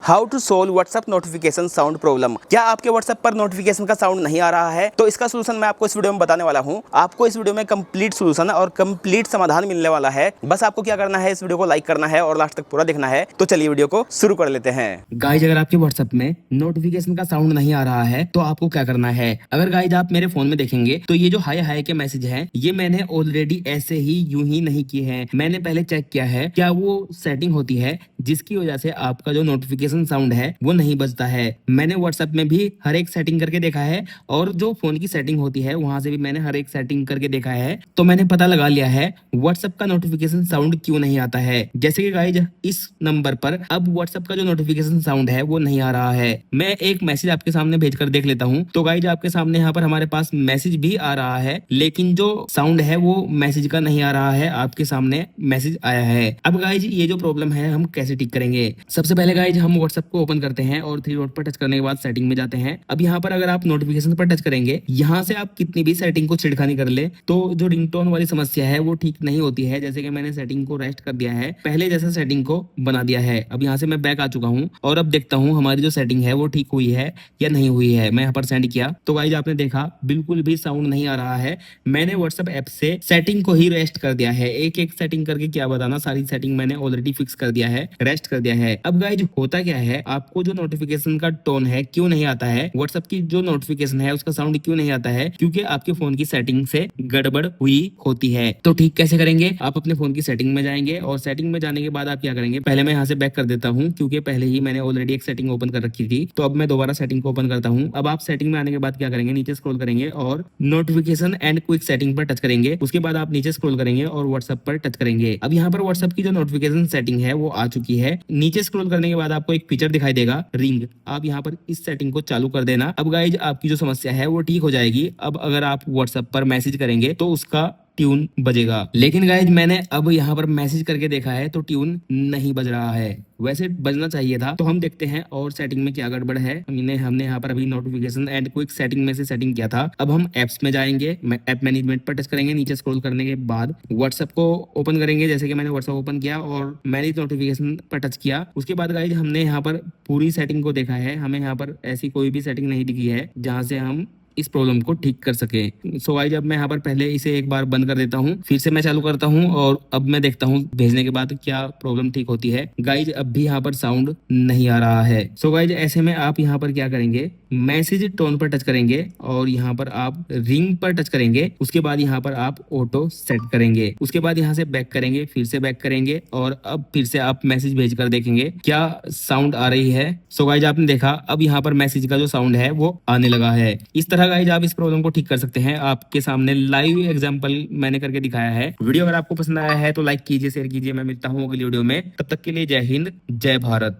How to solve WhatsApp notification sound problem. क्या आपके WhatsApp पर नोटिफिकेशन का साउंड नहीं आ रहा है? तो इसका सोल्यूशन मैं आपको इस वीडियो में बताने वाला हूं। आपको इस वीडियो में कंप्लीट सोल्यूशन और कंप्लीट समाधान मिलने वाला है। बस आपको क्या करना है, इस वीडियो को लाइक करना है और लास्ट तक पूरा देखना है। तो चलिए वीडियो को शुरू कर लेते हैं। गाइज अगर आपके व्हाट्सएप में नोटिफिकेशन का साउंड नहीं आ रहा है तो आपको क्या करना है। अगर गाइज आप मेरे फोन में देखेंगे तो ये जो हाय हाय के मैसेज हैं ये मैंने ऑलरेडी ऐसे ही यूं ही नहीं किए हैं। मैंने पहले चेक किया है क्या वो सेटिंग होती है जिसकी वजह से आपका जो नोटिफिकेशन साउंड है वो नहीं बजता है। मैंने व्हाट्सएप में भी हर एक सेटिंग करके देखा है और जो फोन की सेटिंग होती है वहां से भी मैंने हर एक सेटिंग करके देखा है। तो मैंने पता लगा लिया है व्हाट्सएप का नोटिफिकेशन साउंड क्यों नहीं आता है। जैसे कि गाइज इस नंबर पर अब व्हाट्सएप का जो नोटिफिकेशन साउंड है वो नहीं आ रहा है। मैं एक मैसेज आपके सामने भेजकर देख लेता हूं। तो गाइज आपके सामने यहाँ पर हमारे पास मैसेज भी आ रहा है लेकिन जो साउंड है वो मैसेज का नहीं आ रहा है। आपके सामने मैसेज आया है। अब गाइज ये जो प्रॉब्लम है हम कैसे ठीक करेंगे। सबसे पहले गाइज हम व्हाट्सएप को ओपन करते हैं और थ्री डॉट पर टच करने के बाद सेटिंग में जाते हैं। अब यहाँ पर अगर आप नोटिफिकेशन पर टच करेंगे यहाँ से आप कितनी भी सेटिंग को छिड़खानी कर ले तो जो रिंगटोन वाली समस्या है वो ठीक नहीं होती है। जैसे कि मैंने सेटिंग को रेस्ट कर दिया है, पहले जैसा सेटिंग को बना दिया है। अब यहाँ से मैं बैक आ चुका हूँ और अब देखता हूँ हमारी जो सेटिंग है वो ठीक हुई है या नहीं हुई है। मैं यहाँ पर सेंड किया तो गाइज आपने देखा बिल्कुल भी साउंड नहीं आ रहा है। मैंने व्हाट्सएप ऐप से सेटिंग को ही रेस्ट कर दिया है। एक एक सेटिंग करके क्या बताना, सारी सेटिंग मैंने ऑलरेडी फिक्स कर दिया है, रेस्ट कर दिया है। अब गाइज होता क्या है, आपको जो नोटिफिकेशन का टोन है क्यों नहीं आता है, व्हाट्सएप की जो नोटिफिकेशन है उसका साउंड क्यों नहीं आता है, क्योंकि आपके फोन की सेटिंग से गड़बड़ हुई होती है। तो ठीक कैसे करेंगे, आप अपने फोन की सेटिंग में जाएंगे और सेटिंग में जाने के बाद आप क्या करेंगे, पहले मैं यहाँ से बैक कर देता हूँ क्योंकि पहले ही मैंने ऑलरेडी एक सेटिंग ओपन कर रखी थी। तो अब मैं दोबारा सेटिंग को ओपन करता हूँ। अब आप सेटिंग में आने के बाद क्या करेंगे, नीचे स्क्रॉल करेंगे और नोटिफिकेशन एंड क्विक सेटिंग पर टच करेंगे। उसके बाद आप नीचे स्क्रॉल करेंगे और व्हाट्सएप पर टच करेंगे। अब यहाँ पर व्हाट्सएप की जो नोटिफिकेशन सेटिंग है वो आ चुकी है। नीचे स्क्रॉल करने के बाद आपको एक फीचर दिखाई देगा रिंग। आप यहाँ पर इस सेटिंग को चालू कर देना। अब गाइज आपकी जो समस्या है वो ठीक हो जाएगी। अब अगर आप व्हाट्सएप पर मैसेज करेंगे तो उसका ट्यून बजेगा। लेकिन गाइज मैंने अब यहाँ पर मैसेज करके देखा है तो ट्यून नहीं बज रहा है। वैसे बजना चाहिए था। तो हम देखते हैं और सेटिंग में क्या गड़बड़ है। हमने यहाँ पर अभी नोटिफिकेशन एंड क्विक सेटिंग में से सेटिंग किया था। अब हम एप्स में जाएंगे, ऐप मैनेजमेंट पर टच करेंगे। नीचे स्क्रॉल करने के बाद व्हाट्सएप को ओपन करेंगे। जैसे कि मैंने व्हाट्सएप ओपन किया और मैनेज नोटिफिकेशन पर टच किया। उसके बाद गाइज हमने यहाँ पर पूरी सेटिंग को देखा है। हमें यहाँ पर ऐसी कोई भी सेटिंग नहीं दिखी है जहाँ से हम इस प्रॉब्लम को ठीक कर सके। सो गाइज अब मैं यहाँ पर पहले इसे एक बार बंद कर देता हूँ, फिर से मैं चालू करता हूँ और अब मैं देखता हूँ भेजने के बाद क्या प्रॉब्लम ठीक होती है। गाइज अब भी यहाँ पर साउंड नहीं आ रहा है। सो गाइज ऐसे में आप यहाँ पर क्या करेंगे, मैसेज टोन पर टच करेंगे और यहाँ पर आप रिंग पर टच करेंगे। उसके बाद यहाँ पर आप ऑटो सेट करेंगे। उसके बाद यहाँ से बैक करेंगे, फिर से बैक करेंगे और अब फिर से आप मैसेज भेज कर देखेंगे क्या साउंड आ रही है। सो गाइज आपने देखा अब यहाँ पर मैसेज का जो साउंड है वो आने लगा है। इस तरह गाइज आप इस प्रॉब्लम को ठीक कर सकते हैं। आपके सामने लाइव एग्जांपल मैंने करके दिखाया है। वीडियो अगर आपको पसंद आया है तो लाइक कीजिए, शेयर कीजिए। मैं मिलता हूँ अगली वीडियो में। तब तक के लिए जय हिंद, जय भारत।